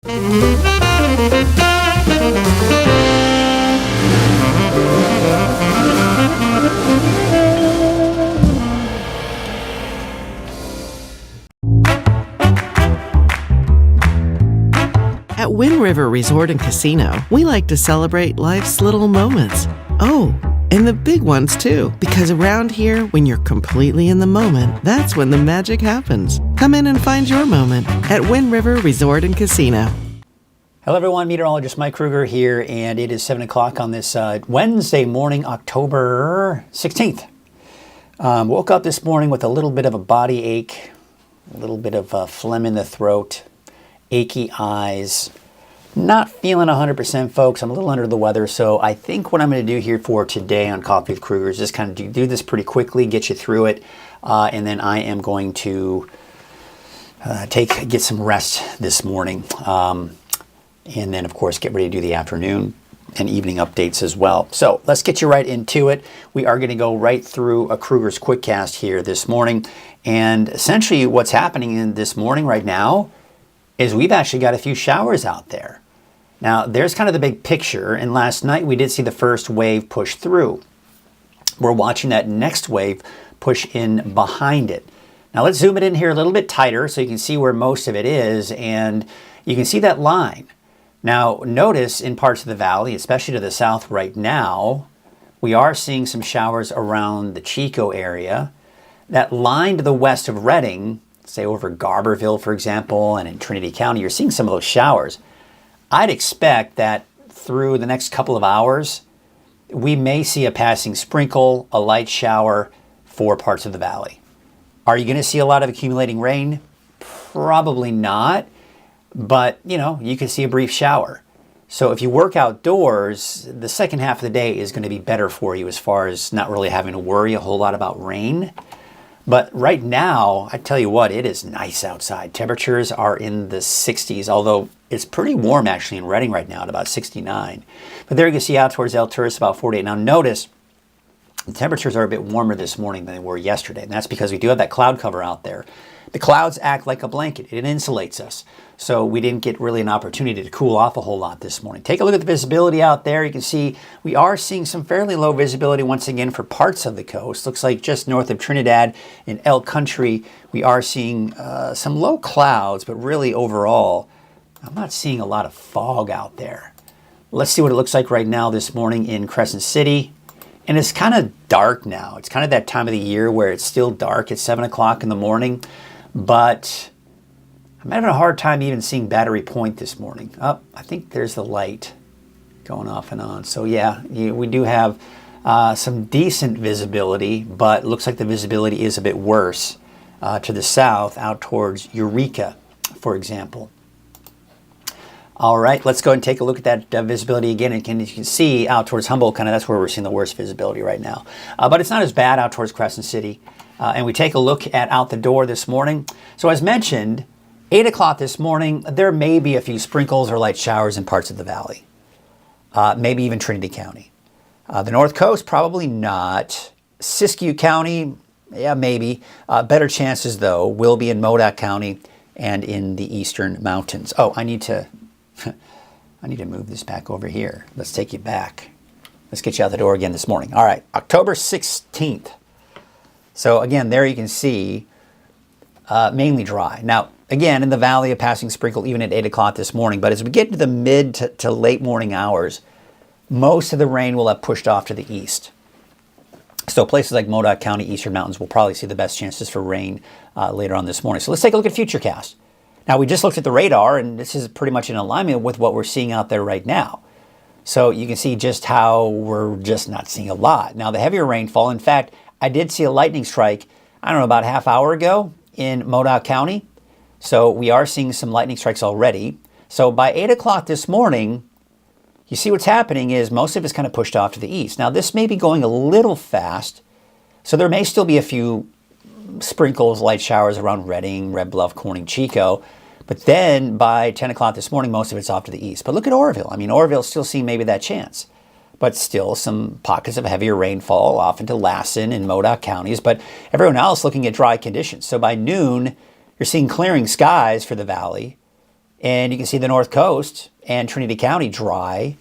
At Wind River Resort and Casino, we like to celebrate life's little moments. Oh, and the big ones too, because around here, when you're completely in the moment, that's when the magic happens. Come in and find your moment at Wind River Resort and Casino. Hello everyone, meteorologist Mike Krueger here, and it is 7 o'clock on this Wednesday morning, October 16th. Woke up this morning with a little bit of a body ache, a little bit of phlegm in the throat, achy eyes. Not feeling 100%, folks. I'm a little under the weather, so I think what I'm going to do here for today on Coffee with Krueger is just kind of do this pretty quickly, get you through it, and then I am going to get some rest this morning, and then, of course, get ready to do the afternoon and evening updates as well. So let's get you right into it. We are going to go right through a Krueger's Quickcast here this morning, and essentially what's happening in this morning right now is we've actually got a few showers out there. Now, there's kind of the big picture, and last night we did see the first wave push through. We're watching that next wave push in behind it. Now, let's zoom it in here a little bit tighter so you can see where most of it is, and you can see that line. Now, notice in parts of the valley, especially to the south right now, we are seeing some showers around the Chico area. That line to the west of Redding, say over Garberville, for example, and in Trinity County, you're seeing some of those showers. I'd expect that through the next couple of hours, we may see a passing sprinkle, a light shower for parts of the valley. Are you going to see a lot of accumulating rain? Probably not, but you can see a brief shower. So if you work outdoors, the second half of the day is going to be better for you as far as not really having to worry a whole lot about rain. But right now, I tell you what, it is nice outside. Temperatures are in the 60s, although it's pretty warm actually in Redding right now at about 69. But there you can see out towards El Tourist about 48. Now notice, the temperatures are a bit warmer this morning than they were yesterday. And that's because we do have that cloud cover out there. The clouds act like a blanket. It insulates us. So we didn't get really an opportunity to cool off a whole lot this morning. Take a look at the visibility out there. You can see we are seeing some fairly low visibility once again for parts of the coast. Looks like just north of Trinidad in Elk Country, we are seeing some low clouds, but really overall, I'm not seeing a lot of fog out there. Let's see what it looks like right now this morning in Crescent City. And it's kind of dark now. It's kind of that time of the year where it's still dark at 7 o'clock in the morning. But I'm having a hard time even seeing Battery Point this morning. Oh, I think there's the light going off and on. So yeah, we do have some decent visibility, but it looks like the visibility is a bit worse to the south out towards Eureka, for example. All right, let's go and take a look at that visibility again. And you can see out towards Humboldt, kind of that's where we're seeing the worst visibility right now. But it's not as bad out towards Crescent City. And we take a look at out the door this morning. So as mentioned, 8 o'clock this morning, there may be a few sprinkles or light showers in parts of the valley. Maybe even Trinity County. The North Coast, probably not. Siskiyou County, yeah, maybe. Better chances, though, will be in Modoc County and in the eastern mountains. Oh, I need to move this back over here. Let's take you back. Let's get you out the door again this morning. All right, October 16th. So again, there you can see mainly dry. Now, again, in the valley, a passing sprinkle even at 8 o'clock this morning. But as we get to the mid to late morning hours, most of the rain will have pushed off to the east. So places like Modoc County, eastern mountains will probably see the best chances for rain later on this morning. So let's take a look at Futurecast. Now, we just looked at the radar, and this is pretty much in alignment with what we're seeing out there right now. So you can see just how we're just not seeing a lot. Now, the heavier rainfall, in fact, I did see a lightning strike, I don't know, about a half hour ago in Modoc County. So we are seeing some lightning strikes already. So by 8 o'clock this morning, you see what's happening is most of it's kind of pushed off to the east. Now, this may be going a little fast, so there may still be a few sprinkles, light showers around Redding, Red Bluff, Corning, Chico. But then by 10 o'clock this morning, most of it's off to the east. But look at Oroville. I mean, Oroville's still seeing maybe that chance. But still some pockets of heavier rainfall off into Lassen and Modoc counties. But everyone else looking at dry conditions. So by noon, you're seeing clearing skies for the valley. And you can see the North Coast and Trinity County dry.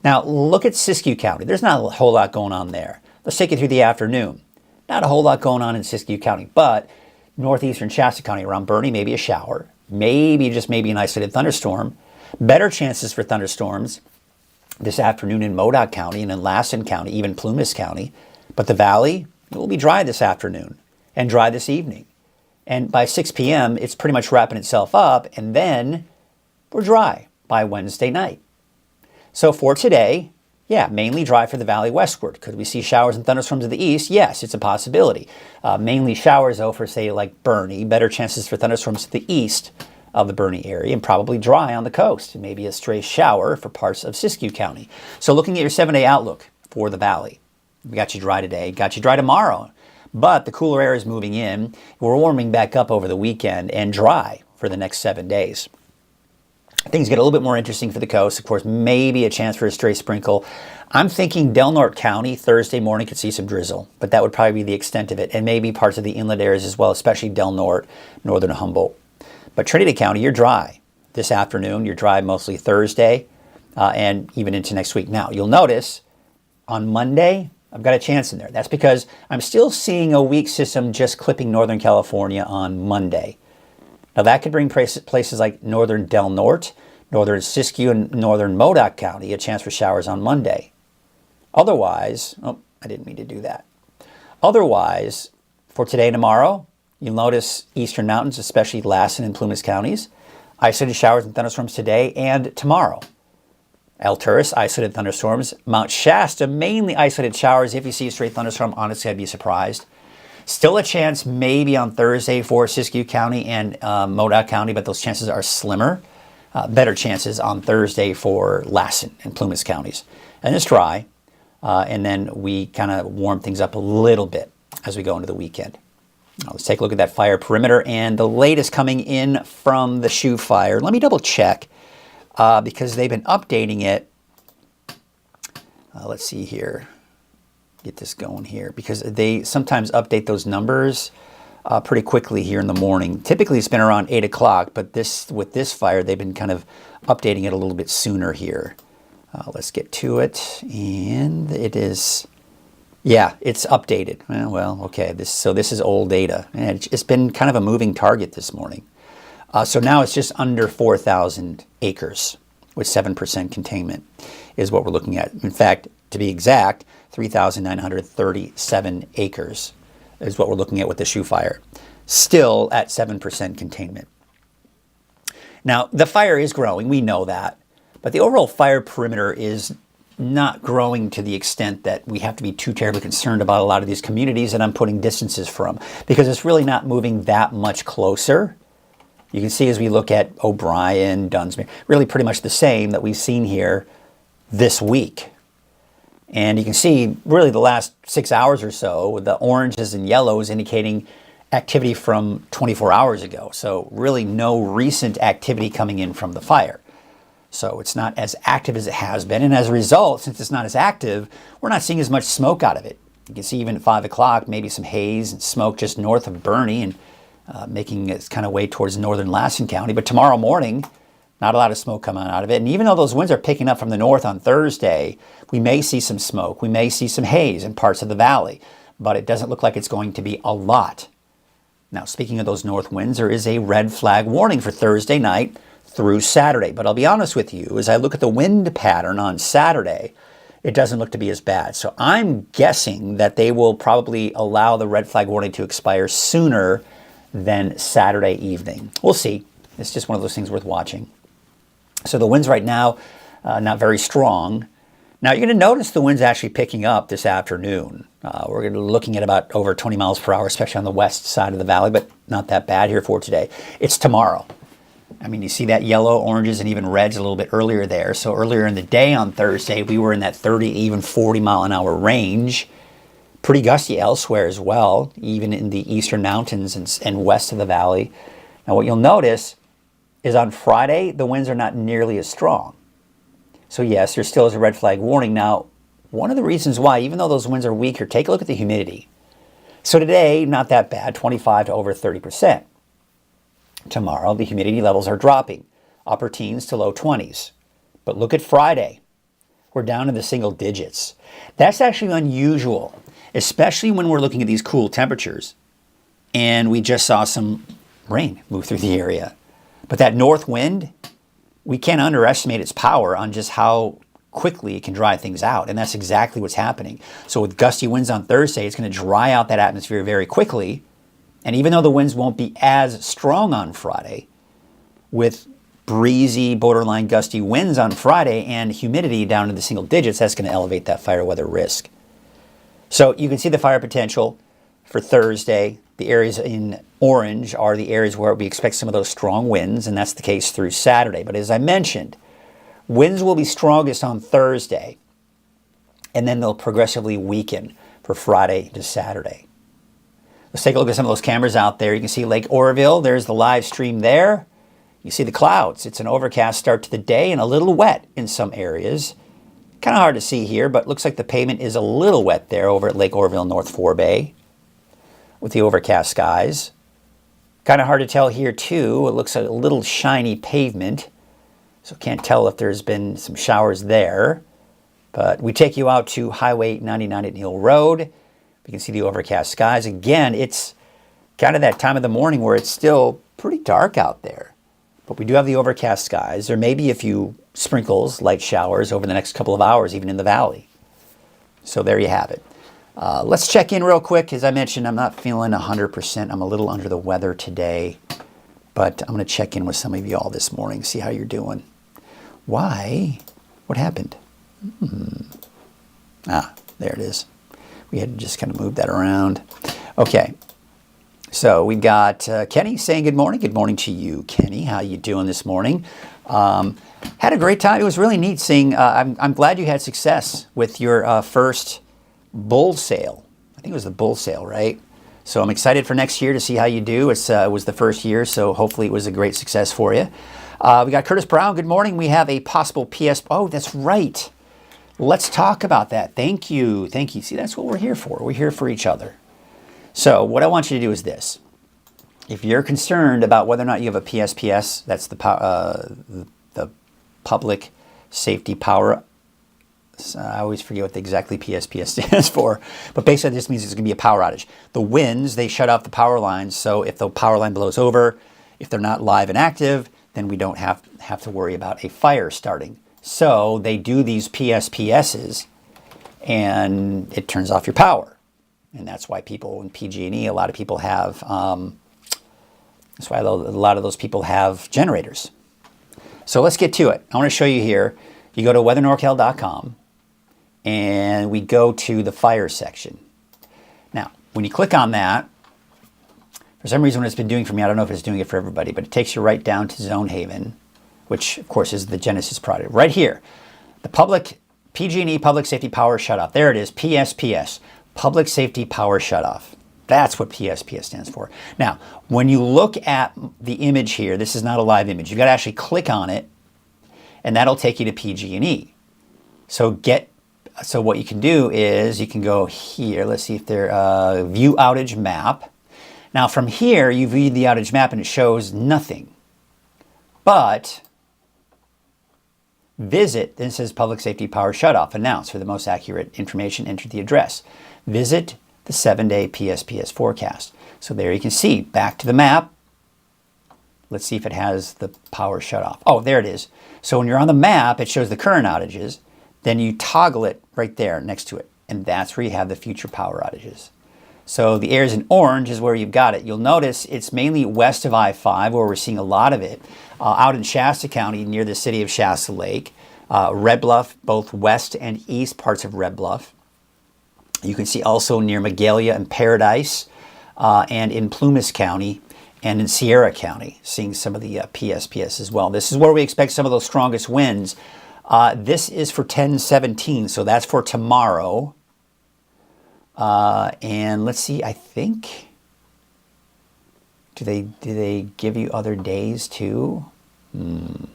Now, look at Siskiyou County. There's not a whole lot going on there. Let's take it through the afternoon. Not a whole lot going on in Siskiyou County, but northeastern Shasta County around Bernie, maybe a shower, maybe just maybe an isolated thunderstorm. Better chances for thunderstorms this afternoon in Modoc County and in Lassen County, even Plumas County. But the valley, it will be dry this afternoon and dry this evening. And by 6 p.m., it's pretty much wrapping itself up, and then we're dry by Wednesday night. So for today, yeah, mainly dry for the valley westward. Could we see showers and thunderstorms to the east? Yes, it's a possibility. Mainly showers, though, for, say, like Bernie. Better chances for thunderstorms to the east of the Bernie area, and probably dry on the coast. Maybe a stray shower for parts of Siskiyou County. So looking at your 7-day outlook for the valley, we got you dry today, got you dry tomorrow. But the cooler air is moving in. We're warming back up over the weekend and dry for the next 7 days. Things get a little bit more interesting for the coast. Of course, maybe a chance for a stray sprinkle. I'm thinking Del Norte County Thursday morning could see some drizzle, but that would probably be the extent of it, and maybe parts of the inland areas as well, especially Del Norte, northern Humboldt. But Trinity County, you're dry this afternoon. You're dry mostly Thursday and even into next week. Now, you'll notice on Monday, I've got a chance in there. That's because I'm still seeing a weak system just clipping Northern California on Monday. Now, that could bring places like northern Del Norte, northern Siskiyou, and northern Modoc County a chance for showers on Monday. Otherwise, oh, I didn't mean to do that. Otherwise, for today and tomorrow, you'll notice eastern mountains, especially Lassen and Plumas counties, isolated showers and thunderstorms today and tomorrow. Alturas, isolated thunderstorms. Mount Shasta, mainly isolated showers. If you see a straight thunderstorm, honestly, I'd be surprised. Still a chance maybe on Thursday for Siskiyou County and Modoc County, but those chances are slimmer. Better chances on Thursday for Lassen and Plumas counties. And it's dry, and then we kind of warm things up a little bit as we go into the weekend. Now, let's take a look at that fire perimeter and the latest coming in from the Shoe Fire. Let me double check because they've been updating it. Let's see here. Get this going here because they sometimes update those numbers pretty quickly here in the morning. Typically it's been around 8 o'clock, but with this fire they've been kind of updating it a little bit sooner here. Let's get to it, and it is, yeah, it's updated. Well, okay, this is old data, and it's been kind of a moving target this morning. So now it's just under 4,000 acres with 7% containment is what we're looking at. In fact, to be exact, 3,937 acres is what we're looking at with the Shoe Fire. Still at 7% containment. Now, the fire is growing, we know that, but the overall fire perimeter is not growing to the extent that we have to be too terribly concerned about a lot of these communities that I'm putting distances from, because it's really not moving that much closer. You can see as we look at O'Brien, Dunsmuir, really pretty much the same that we've seen here this week. And you can see really the last 6 hours or so with the oranges and yellows indicating activity from 24 hours ago. So really no recent activity coming in from the fire. So it's not as active as it has been. And as a result, since it's not as active, we're not seeing as much smoke out of it. You can see even at 5 o'clock, maybe some haze and smoke just north of Bernie and making its kind of way towards northern Lassen County. But tomorrow morning, not a lot of smoke coming out of it. And even though those winds are picking up from the north on Thursday, we may see some smoke. We may see some haze in parts of the valley. But it doesn't look like it's going to be a lot. Now, speaking of those north winds, there is a red flag warning for Thursday night through Saturday. But I'll be honest with you, as I look at the wind pattern on Saturday, it doesn't look to be as bad. So I'm guessing that they will probably allow the red flag warning to expire sooner than Saturday evening. We'll see. It's just one of those things worth watching. So the winds right now, not very strong. Now you're going to notice the wind's actually picking up this afternoon. We're going to be looking at about over 20 miles per hour, especially on the west side of the valley, but not that bad here for today. It's tomorrow. I mean, you see that yellow, oranges, and even reds a little bit earlier there. So earlier in the day on Thursday, we were in that 30, even 40 mile an hour range. Pretty gusty elsewhere as well, even in the eastern mountains and west of the valley. Now what you'll notice is on Friday, the winds are not nearly as strong. So yes, there still is a red flag warning. Now, one of the reasons why, even though those winds are weaker, take a look at the humidity. So today, not that bad, 25 to over 30%. Tomorrow, the humidity levels are dropping. upper teens to low 20s. But look at Friday. We're down in the single digits. That's actually unusual, especially when we're looking at these cool temperatures. And we just saw some rain move through the area. But that north wind, we can't underestimate its power on just how quickly it can dry things out. And that's exactly what's happening. So with gusty winds on Thursday, it's going to dry out that atmosphere very quickly. And even though the winds won't be as strong on Friday, with breezy, borderline gusty winds on Friday and humidity down to the single digits, that's going to elevate that fire weather risk. So you can see the fire potential for Thursday. The areas in orange are the areas where we expect some of those strong winds, and that's the case through Saturday. But as I mentioned, winds will be strongest on Thursday, and then they'll progressively weaken for Friday to Saturday. Let's take a look at some of those cameras out there. You can see Lake Oroville. There's the live stream there. You see the clouds. It's an overcast start to the day and a little wet in some areas. Kind of hard to see here, but looks like the pavement is a little wet there over at Lake Oroville, North Forebay, with the overcast skies. Kind of hard to tell here too. It looks like a little shiny pavement, so can't tell if there's been some showers there. But we take you out to Highway 99 at Neal Road. You can see the overcast skies. Again, it's kind of that time of the morning where it's still pretty dark out there. But we do have the overcast skies. There may be a few sprinkles, light showers over the next couple of hours, even in the valley. So there you have it. Let's check in real quick. As I mentioned, I'm not feeling 100%. I'm a little under the weather today. But I'm going to check in with some of you all this morning, see how you're doing. Why? What happened? There it is. We had to just kind of move that around. Okay. So we've got Kenny saying good morning. Good morning to you, Kenny. How you doing this morning? Had a great time. It was really neat seeing. I'm glad you had success with your first bull sale. I think it was the bull sale, right? So I'm excited for next year to see how you do. It was the first year, so hopefully it was a great success for you. We got Curtis Brown. Good morning. We have a possible PS. Oh, that's right. Let's talk about that. Thank you. Thank you. See, that's what we're here for. We're here for each other. So what I want you to do is this. If you're concerned about whether or not you have a PSPS, that's the Public Safety Power. I always forget what exactly PSPS stands for, but basically this means it's going to be a power outage. The winds, they shut off the power lines, so if the power line blows over, if they're not live and active, then we don't have to worry about a fire starting. So they do these PSPSs, and it turns off your power. And that's why people in PG&E, a lot of people have, that's why a lot of those people have generators. So let's get to it. I want to show you here. You go to weathernorcal.com, and we go to the fire section. Now, when you click on that, for some reason what it's been doing for me, I don't know if it's doing it for everybody, but it takes you right down to Zone Haven, which of course is the Genesis product. Right here, the PG&E Public Safety Power Shutoff. There it is, PSPS. Public Safety Power Shutoff. That's what PSPS stands for. Now, when you look at the image here, this is not a live image. You've got to actually click on it, and that'll take you to PG&E. So what you can do is you can go here. Let's see if they're view outage map. Now, from here, you view the outage map, and it shows nothing. But visit, then it says Public Safety Power Shutoff announced. For the most accurate information, enter the address. Visit the 7-day PSPS forecast. So there you can see, back to the map. Let's see if it has the power shutoff. Oh, there it is. So when you're on the map, it shows the current outages. Then you toggle it right there next to it. And that's where you have the future power outages. So the areas in orange is where you've got it. You'll notice it's mainly west of I-5 where we're seeing a lot of it. Out in Shasta County near the city of Shasta Lake. Red Bluff, both west and east parts of Red Bluff. You can see also near Magalia and Paradise, and in Plumas County and in Sierra County, seeing some of the PSPS as well. This is where we expect some of those strongest winds. This is for 10/17, so that's for tomorrow. And let's see, I think, do they give you other days too? You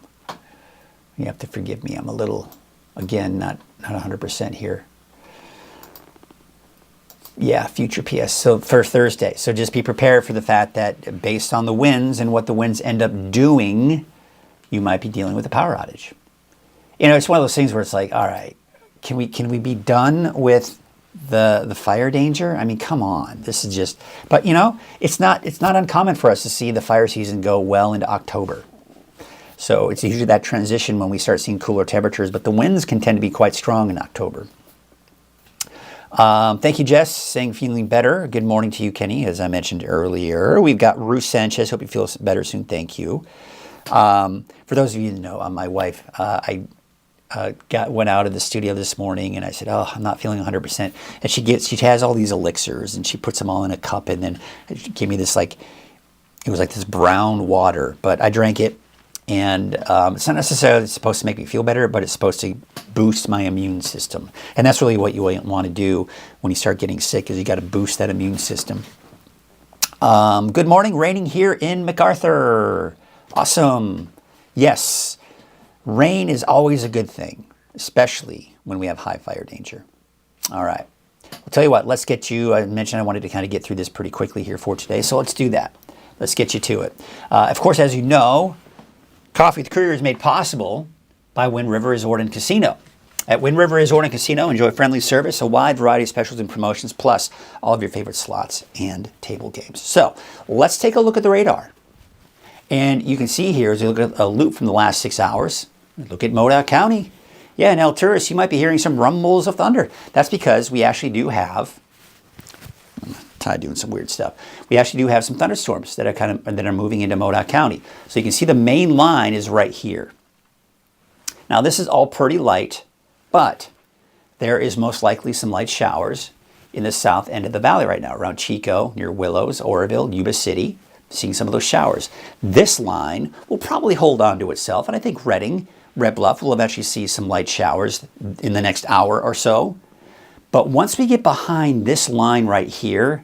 have to forgive me. I'm a little, again, not 100% here. Yeah, future PS. So for Thursday. So just be prepared for the fact that based on the winds and what the winds end up doing, you might be dealing with a power outage. You know, it's one of those things where it's like, all right, can we be done with the fire danger? I mean, come on. This is just, but you know, it's not uncommon for us to see the fire season go well into October. So it's usually that transition when we start seeing cooler temperatures, but the winds can tend to be quite strong in October. Thank you, Jess, saying feeling better. Good morning to you, Kenny, as I mentioned earlier. We've got Ruth Sanchez. Hope you feel better soon. Thank you. For those of you who know, my wife, I went out of the studio this morning and I said, oh, I'm not feeling 100%. And she has all these elixirs and she puts them all in a cup and then she gave me this it was like this brown water, but I drank it. And it's not necessarily supposed to make me feel better, but it's supposed to boost my immune system. And that's really what you want to do when you start getting sick, is you got to boost that immune system. Good morning, raining here in MacArthur. Awesome. Yes, rain is always a good thing, especially when we have high fire danger. All right. I'll tell you what, let's get you, I mentioned I wanted to kind of get through this pretty quickly here for today, so let's do that. Let's get you to it. Of course, as you know, Coffee with Krueger is made possible by Wind River Resort and Casino. At Wind River Resort and Casino, enjoy friendly service, a wide variety of specials and promotions, plus all of your favorite slots and table games. So let's take a look at the radar. And you can see here, as you look at a loop from the last 6 hours, look at Modoc County. Yeah, in El Turris, you might be hearing some rumbles of thunder. That's because we actually do have, I'm tired doing some weird stuff. We actually do have some thunderstorms that are moving into Modoc County. So you can see the main line is right here. Now this is all pretty light, but there is most likely some light showers in the south end of the valley right now, around Chico, near Willows, Oroville, Yuba City, seeing some of those showers. This line will probably hold on to itself, and I think Redding, Red Bluff will eventually see some light showers in the next hour or so. But once we get behind this line right here,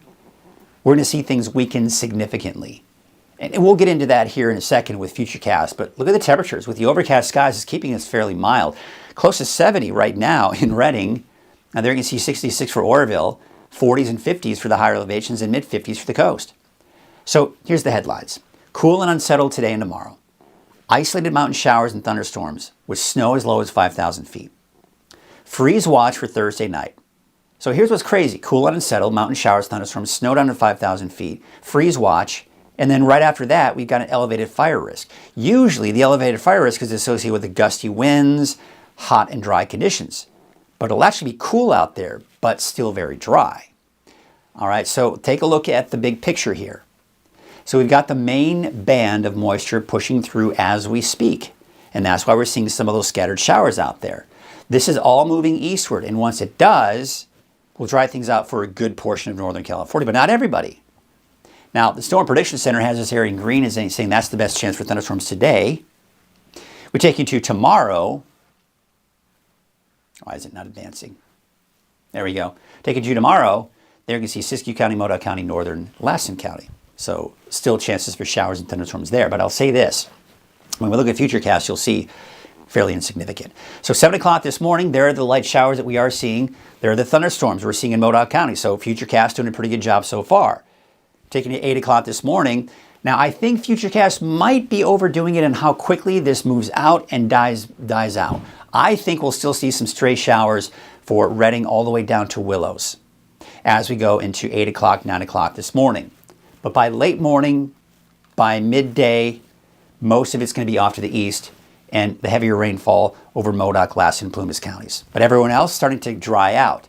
we're going to see things weaken significantly. And we'll get into that here in a second with Futurecast, but look at the temperatures. With the overcast skies, it's keeping us fairly mild. Close to 70 right now in Redding. Now there you can see 66 for Oroville, 40s and 50s for the higher elevations, and mid-50s for the coast. So here's the headlines. Cool and unsettled today and tomorrow. Isolated mountain showers and thunderstorms with snow as low as 5,000 feet. Freeze watch for Thursday night. So here's what's crazy. Cool and unsettled, mountain showers, thunderstorms, snow down to 5,000 feet, freeze watch, and then right after that, we've got an elevated fire risk. Usually the elevated fire risk is associated with the gusty winds, hot and dry conditions. But it'll actually be cool out there, but still very dry. All right, so take a look at the big picture here. So we've got the main band of moisture pushing through as we speak. And that's why we're seeing some of those scattered showers out there. This is all moving eastward, and once it does, we'll dry things out for a good portion of Northern California, but not everybody. Now, the Storm Prediction Center has this area in green as saying that's the best chance for thunderstorms today. We take you to tomorrow. Why is it not advancing? There we go. Taking you tomorrow, there you can see Siskiyou County, Modoc County, Northern Lassen County. So still chances for showers and thunderstorms there. But I'll say this. When we look at Futurecast, you'll see fairly insignificant. So 7 o'clock this morning, there are the light showers that we are seeing. There are the thunderstorms we're seeing in Modoc County. So Futurecast doing a pretty good job so far. Taking it 8 o'clock this morning. Now, I think Futurecast might be overdoing it in how quickly this moves out and dies out. I think we'll still see some stray showers for Redding all the way down to Willows as we go into 8 o'clock, 9 o'clock this morning. But by late morning, by midday, most of it's going to be off to the east and the heavier rainfall over Modoc, Lassen, and Plumas counties. But everyone else starting to dry out.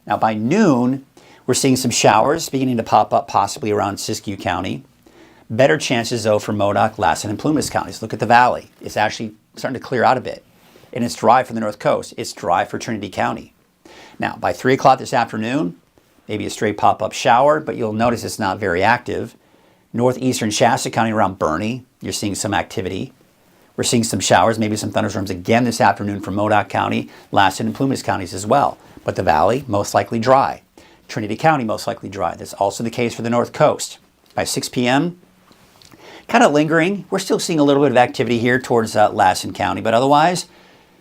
Now by noon, we're seeing some showers beginning to pop up possibly around Siskiyou County. Better chances though for Modoc, Lassen, and Plumas counties. Look at the valley. It's actually starting to clear out a bit. And it's dry for the North Coast. It's dry for Trinity County. Now by 3 o'clock this afternoon, maybe a stray pop-up shower, but you'll notice it's not very active. Northeastern Shasta County around Bernie, you're seeing some activity. We're seeing some showers, maybe some thunderstorms again this afternoon for Modoc County, Lassen, and Plumas counties as well. But the valley, most likely dry. Trinity County, most likely dry. That's also the case for the North Coast. By 6 p.m., kind of lingering. We're still seeing a little bit of activity here towards Lassen County, but otherwise,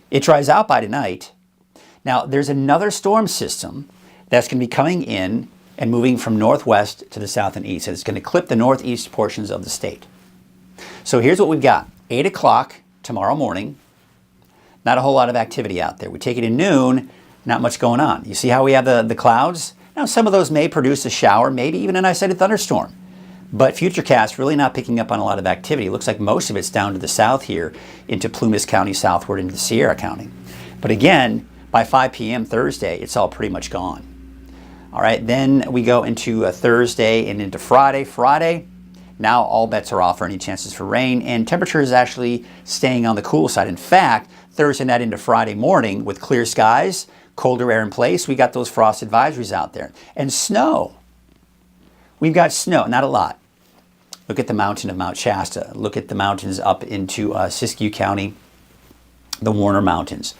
it dries out by tonight. Now, there's another storm system that's going to be coming in and moving from northwest to the south and east. And it's going to clip the northeast portions of the state. So here's what we've got. 8 o'clock tomorrow morning. Not a whole lot of activity out there. We take it in noon, not much going on. You see how we have the clouds? Now, some of those may produce a shower, maybe even an isolated thunderstorm. But Futurecast really not picking up on a lot of activity. It looks like most of it's down to the south here into Plumas County, southward into Sierra County. But again, by 5 p.m. Thursday, it's all pretty much gone. All right, then we go into Thursday and into Friday. Friday, now all bets are off for any chances for rain, and temperature is actually staying on the cool side. In fact, Thursday night into Friday morning with clear skies, colder air in place, we got those frost advisories out there. And snow. We've got snow, not a lot. Look at the mountain of Mount Shasta. Look at the mountains up into Siskiyou County, the Warner Mountains.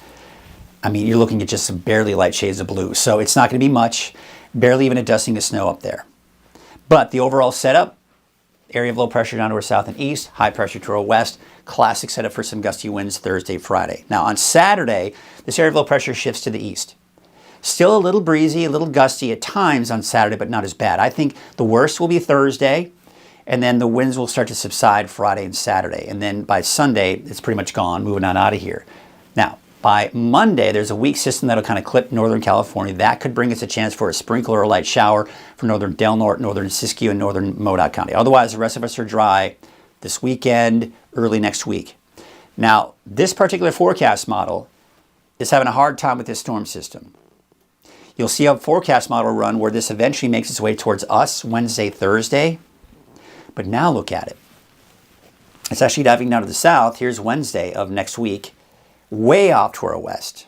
I mean, you're looking at just some barely light shades of blue. So it's not going to be much, barely even a dusting of snow up there. But the overall setup, area of low pressure down to our south and east, high pressure to our west, classic setup for some gusty winds Thursday, Friday. Now on Saturday, this area of low pressure shifts to the east. Still a little breezy, a little gusty at times on Saturday, but not as bad. I think the worst will be Thursday, and then the winds will start to subside Friday and Saturday. And then by Sunday, it's pretty much gone, moving on out of here. Now, by Monday, there's a weak system that'll kind of clip Northern California. That could bring us a chance for a sprinkle or a light shower for northern Del Norte, northern Siskiyou, and northern Modoc County. Otherwise, the rest of us are dry this weekend, early next week. Now, this particular forecast model is having a hard time with this storm system. You'll see a forecast model run where this eventually makes its way towards us Wednesday, Thursday. But now look at it. It's actually diving down to the south. Here's Wednesday of next week, way off to our west.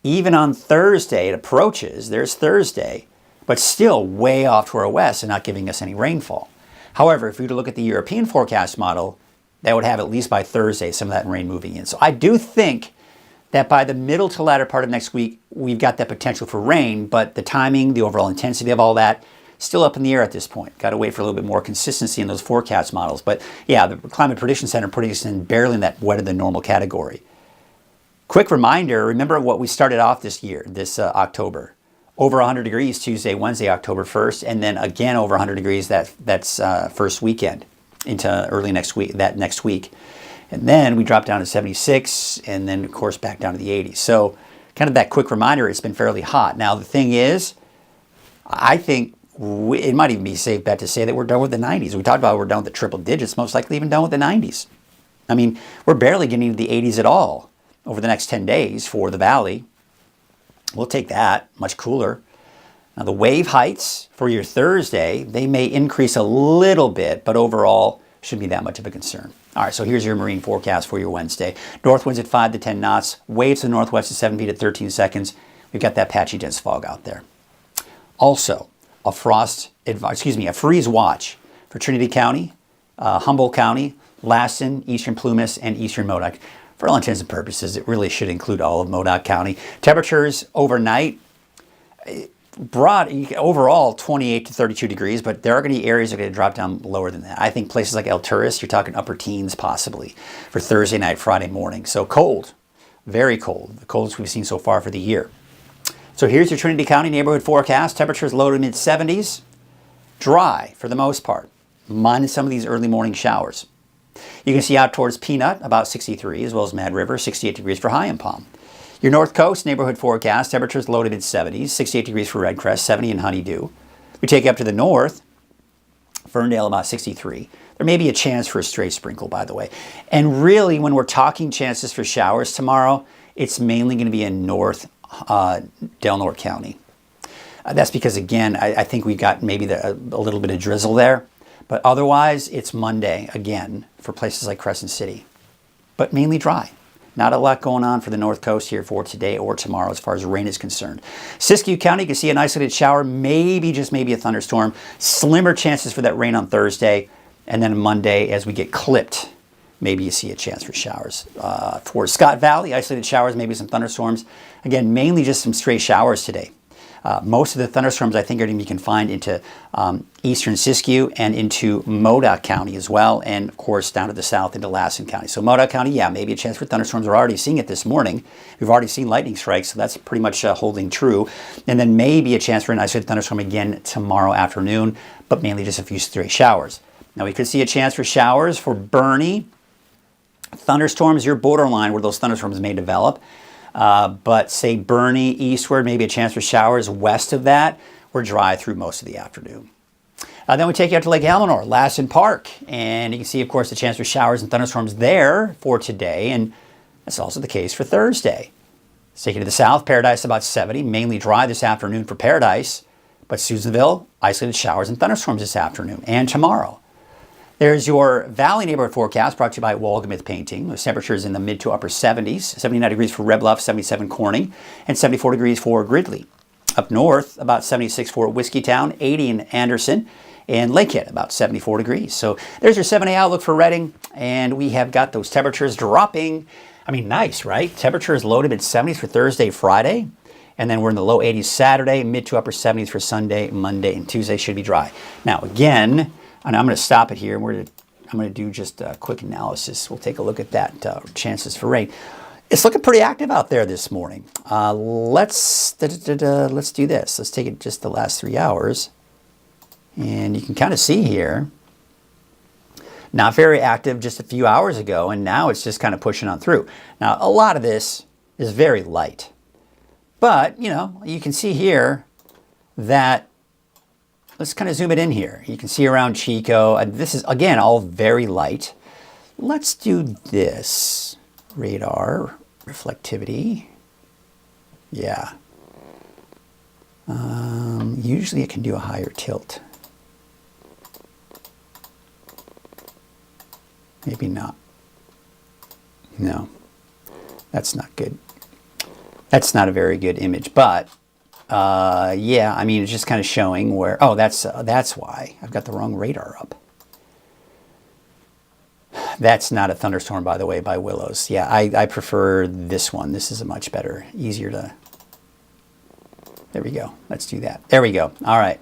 Even on Thursday, it approaches. There's Thursday, but still way off to our west and not giving us any rainfall. However, if we were to look at the European forecast model, that would have at least by Thursday some of that rain moving in. So I do think that by the middle to latter part of next week, we've got that potential for rain, but the timing, the overall intensity of all that, still up in the air at this point. Got to wait for a little bit more consistency in those forecast models. But yeah, the Climate Prediction Center putting us in barely in that wetter than normal category. Quick reminder, remember what we started off this year, this October. Over 100 degrees Tuesday, Wednesday, October 1st, and then again over 100 degrees that's first weekend into early next week, that next week. And then we dropped down to 76, and then of course back down to the 80s. So kind of that quick reminder, it's been fairly hot. Now the thing is, I think it might even be a safe bet to say that we're done with the 90s. We talked about we're done with the triple digits, most likely even done with the 90s. I mean, we're barely getting into the 80s at all over the next 10 days for the valley. We'll take that, much cooler. Now the wave heights for your Thursday, they may increase a little bit, but overall shouldn't be that much of a concern. All right, so here's your marine forecast for your Wednesday. North winds at 5 to 10 knots, waves to the northwest at 7 feet at 13 seconds. We've got that patchy dense fog out there. Also, a freeze watch for Trinity County, Humboldt County, Lassen, Eastern Plumas, and Eastern Modoc. For all intents and purposes, it really should include all of Modoc County. Temperatures overnight, overall 28 to 32 degrees, but there are going to be areas that are going to drop down lower than that. I think places like El Turris, you're talking upper teens possibly for Thursday night, Friday morning. So cold, very cold, the coldest we've seen so far for the year. So here's your Trinity County neighborhood forecast. Temperatures low to mid 70s, dry for the most part, minus some of these early morning showers. You can see out towards Peanut, about 63, as well as Mad River, 68 degrees for High and Palm. Your North Coast neighborhood forecast, temperatures low to mid 70s, 68 degrees for Red Crest, 70 in Honeydew. We take up to the north, Ferndale about 63. There may be a chance for a stray sprinkle, by the way. And really, when we're talking chances for showers tomorrow, it's mainly going to be in North Del Norte County. That's because, again, I think we've got maybe a little bit of drizzle there. But otherwise, it's Monday, again, for places like Crescent City. But mainly dry. Not a lot going on for the North Coast here for today or tomorrow as far as rain is concerned. Siskiyou County, you can see an isolated shower, maybe, just maybe a thunderstorm. Slimmer chances for that rain on Thursday. And then Monday, as we get clipped, maybe you see a chance for showers. For Scott Valley, isolated showers, maybe some thunderstorms. Again, mainly just some stray showers today. Most of the thunderstorms, I think, are going to be confined into eastern Siskiyou and into Modoc County as well, and of course down to the south into Lassen County. So Modoc County, yeah, maybe a chance for thunderstorms. We're already seeing it this morning. We've already seen lightning strikes, so that's pretty much holding true. And then maybe a chance for an isolated thunderstorm again tomorrow afternoon, but mainly just a few stray showers. Now we could see a chance for showers for Bernie, Thunderstorms, you're borderline where those thunderstorms may develop. But say Bernie eastward, maybe a chance for showers. West of that, we're dry through most of the afternoon. Then we take you out to Lake Eleanor, Lassen Park. And you can see, of course, the chance for showers and thunderstorms there for today. And that's also the case for Thursday. Let's take you to the south, Paradise about 70, mainly dry this afternoon for Paradise. But Susanville, isolated showers and thunderstorms this afternoon and tomorrow. There's your Valley neighborhood forecast brought to you by Wolgamith Painting. Those temperatures in the mid to upper 70s, 79 degrees for Red Bluff, 77 Corning, and 74 degrees for Gridley. Up north, about 76 for Whiskeytown, 80 in Anderson, and Lakehead, about 74 degrees. So there's your 7-day outlook for Redding, and we have got those temperatures dropping. I mean, nice, right? Temperatures low to mid 70s for Thursday, Friday, and then we're in the low 80s Saturday, mid to upper 70s for Sunday, Monday, and Tuesday should be dry. Now, again, and I'm going to stop it here. I'm going to do just a quick analysis. We'll take a look at that chances for rain. It's looking pretty active out there this morning. Let's do this. Let's take it just the last 3 hours. And you can kind of see here, not very active just a few hours ago, and now it's just kind of pushing on through. Now, a lot of this is very light. But, you know, you can see here that, let's kind of zoom it in here. You can see around Chico. This is, again, all very light. Let's do this. Radar, reflectivity. Yeah. Usually it can do a higher tilt. Maybe not. No, that's not good. That's not a very good image, but yeah, I mean, it's just kind of showing where, oh, that's why. I've got the wrong radar up. That's not a thunderstorm, by the way, by Willows. Yeah, I prefer this one. This is a much better, easier to, there we go. Let's do that. There we go. All right.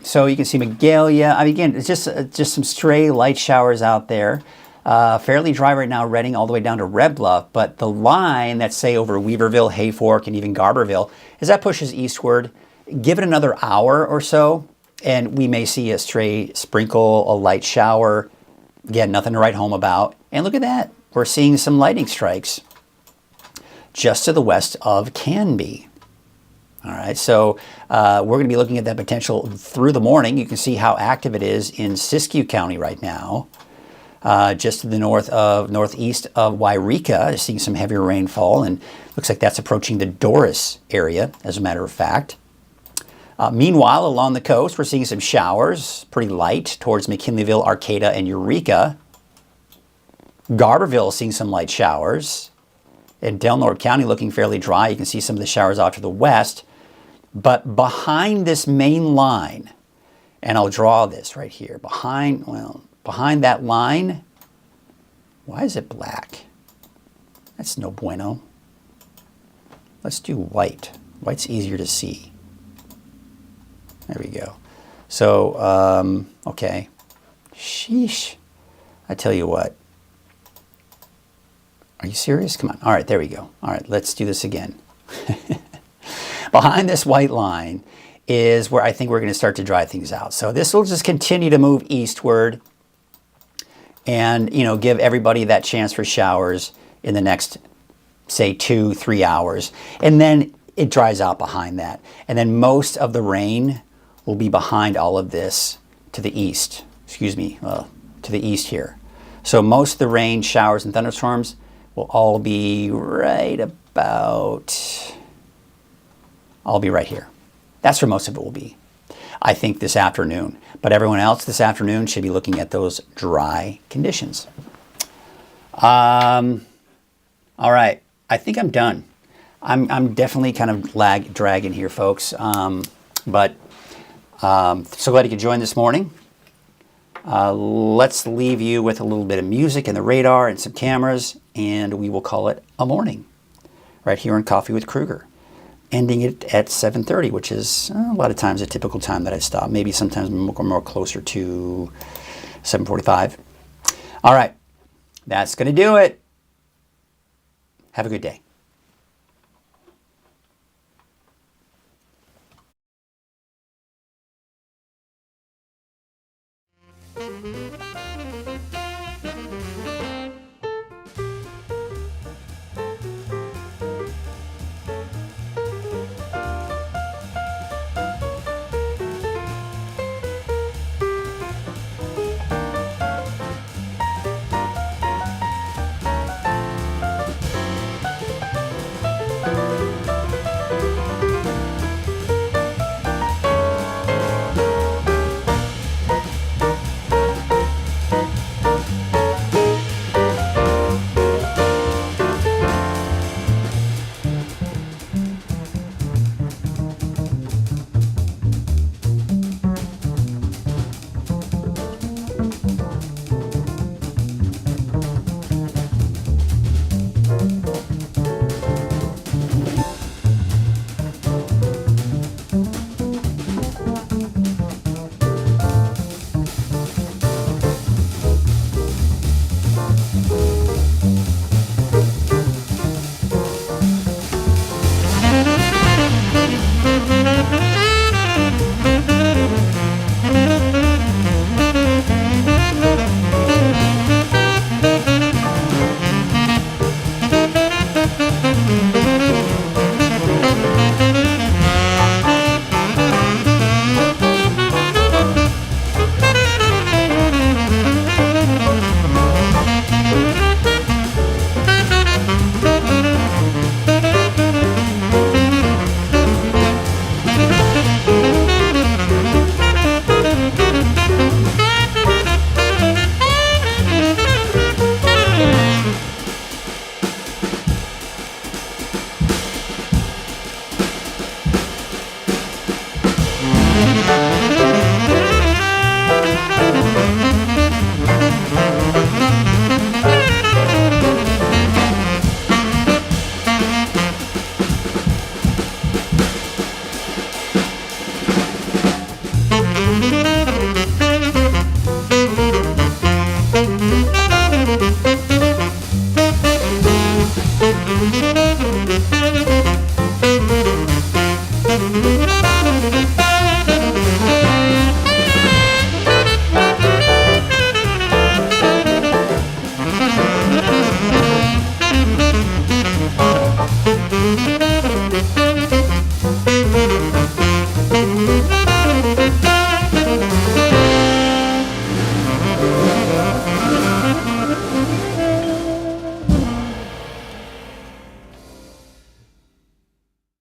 So you can see Magalia. I mean, again, it's just some stray light showers out there. Fairly dry right now, Redding all the way down to Red Bluff, but the line that's, say, over Weaverville, Hayfork, and even Garberville, as that pushes eastward, give it another hour or so, and we may see a stray sprinkle, a light shower. Again, nothing to write home about. And look at that. We're seeing some lightning strikes just to the west of Canby. All right, so we're going to be looking at that potential through the morning. You can see how active it is in Siskiyou County right now. Just to the northeast of Wairika, seeing some heavier rainfall, and looks like that's approaching the Doris area, as a matter of fact. Meanwhile, along the coast, we're seeing some showers, pretty light, towards McKinleyville, Arcata, and Eureka. Garberville seeing some light showers. In Del Norte County, looking fairly dry. You can see some of the showers off to the west. But behind this main line, and I'll draw this right here, behind that line, why is it black? That's no bueno. Let's do white. White's easier to see. There we go. So, okay. Sheesh. I tell you what. Are you serious? Come on. All right, there we go. All right, let's do this again. Behind this white line is where I think we're going to start to dry things out. So this will just continue to move eastward and, you know, give everybody that chance for showers in the next, say, 2-3 hours. And then it dries out behind that. And then most of the rain will be behind all of this to the east. Excuse me, to the east here. So most of the rain, showers, and thunderstorms will all be right about, I'll be right here. That's where most of it will be, I think, this afternoon. But everyone else this afternoon should be looking at those dry conditions. All right, I think I'm done. I'm definitely kind of dragging here, folks. But so glad you could join this morning. Let's leave you with a little bit of music and the radar and some cameras, and we will call it a morning right here on Coffee with Krueger, ending it at 7:30, which is a lot of times a typical time that I stop. Maybe sometimes more closer to 7:45. All right, that's going to do it. Have a good day.